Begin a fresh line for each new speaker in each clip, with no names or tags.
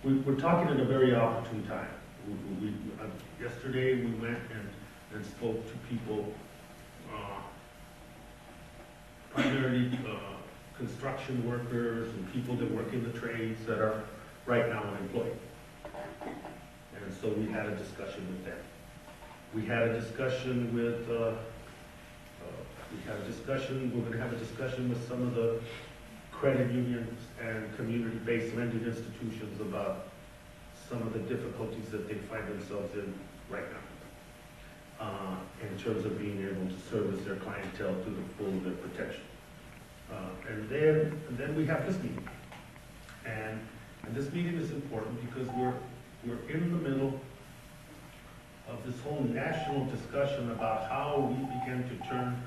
we're talking at a very opportune time. Yesterday we went and spoke to people, primarily construction workers and people that work in the trades that are right now unemployed. And so we had a discussion with them. We had a discussion with, we're going to have a discussion with some of the credit unions and community-based lending institutions about some of the difficulties that they find themselves in right now, in terms of being able to service their clientele to the full of their protection. And then we have this meeting. And this meeting is important because we're in the middle of this whole national discussion about how we begin to turn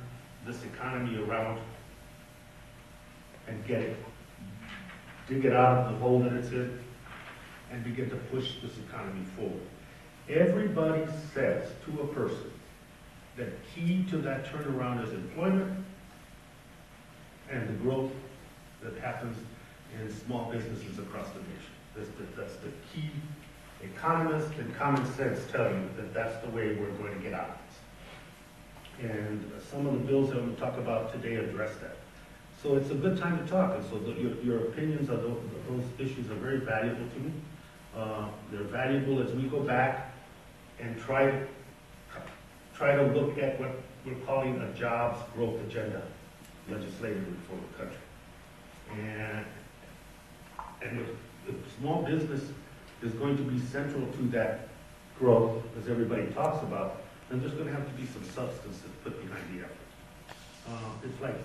this economy around and dig it out of the hole that it's in, and begin to push this economy forward. Everybody says to a person that key to that turnaround is employment and the growth that happens in small businesses across the nation. That's the key. Economists and common sense tell you that that's the way we're going to get out of this. And some of the bills that I'm going to talk about today address that. So it's a good time to talk, and so your opinions on those issues are very valuable to me. They're valuable as we go back and try to look at what we're calling a jobs growth agenda legislatively for the country. And if small business is going to be central to that growth, as everybody talks about, then there's going to have to be some substance that's put behind the effort. It's like,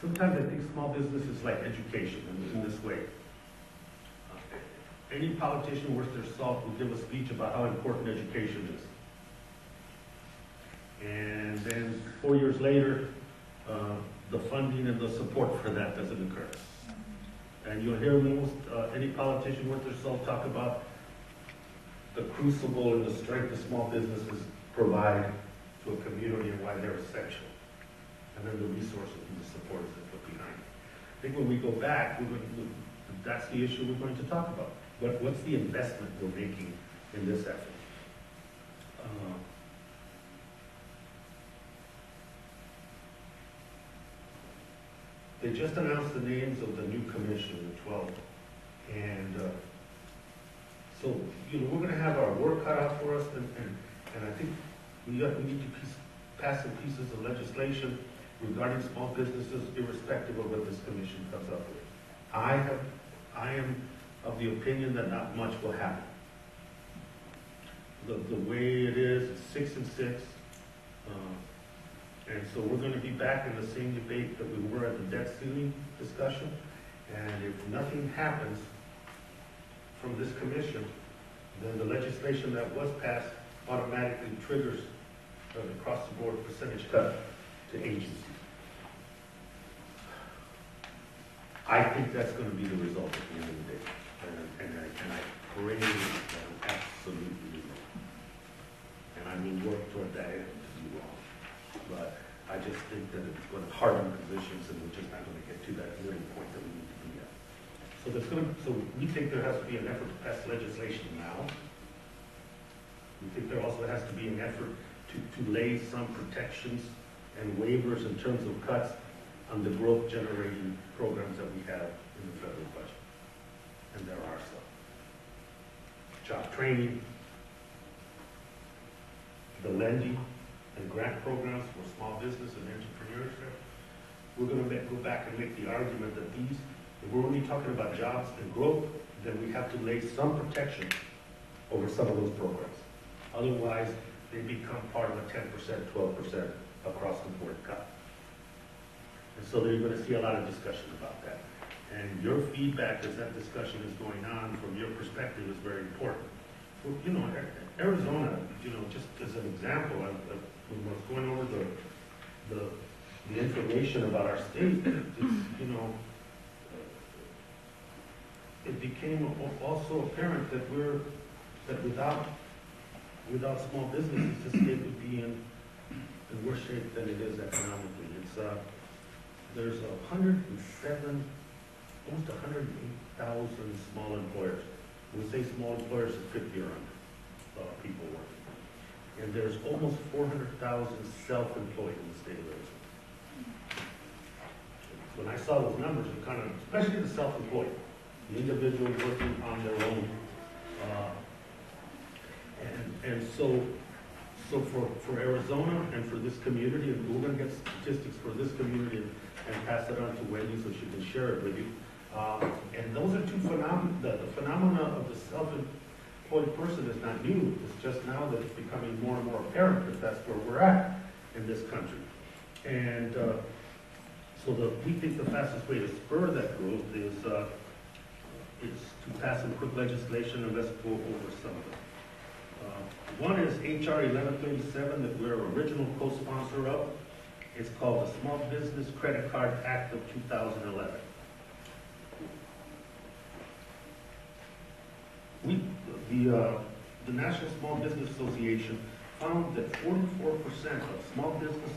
sometimes I think small business is like education in this way. Any politician worth their salt will give a speech about how important education is. And then 4 years later, the funding and the support for that doesn't occur. And you'll hear most any politician worth their salt talk about the crucible and the strength that small businesses provide to a community and why they're essential. And then the resources and the support that put behind it. I think when we go back, that's the issue we're going to talk about. What's the investment we're making in this effort? They just announced the names of the new commission, the 12. And so, we're going to have our work cut out for us, and I think we need to pass some pieces of legislation regarding small businesses, irrespective of what this commission comes up with. I am of the opinion that not much will happen. The way it is, it's 6 and 6. And so we're going to be back in the same debate that we were at the debt ceiling discussion. And if nothing happens from this commission, then the legislation that was passed automatically triggers an across-the-board percentage cut to agencies. I think that's going to be the result at the end of the day. And I pray that I'm absolutely wrong. And I will work toward that end to be wrong. But I just think that it's going to harden positions, and we're just not going to get to that middle point that we need to be at. So we think there has to be an effort to pass legislation now. We think there also has to be an effort to lay some protections and waivers in terms of cuts on the growth generating programs that we have in the federal budget. And there are some. Job training, the lending and grant programs for small business and entrepreneurship. We're going to go back and make the argument that if we're only talking about jobs and growth, then we have to lay some protection over some of those programs. Otherwise, they become part of a 10%, 12% across the board cut. And so you're going to see a lot of discussion about that. And your feedback as that discussion is going on from your perspective is very important. Well, Arizona, just as an example, when I was going over the information about our state, it became also apparent that without small businesses, the state would be in worse shape than it is economically. There's 107, almost 108,000 small employers We say small employers is 50 or under people working. And there's almost 400,000 self-employed in the state of Arizona. When I saw those numbers, it kind of, especially the self-employed, the individuals working on their own. So for Arizona and for this community, and we're going to get statistics for this community and pass it on to Wendy so she can share it with you. And those are two phenomena. The phenomena of the self-employed person is not new. It's just now that it's becoming more and more apparent that that's where we're at in this country. And we think the fastest way to spur that growth is to pass some quick legislation, and let's go over some of them. One is H.R. 1137 that we're original co-sponsor of. It's called the Small Business Credit Card Act of 2011. The National Small Business Association found that 44% of small business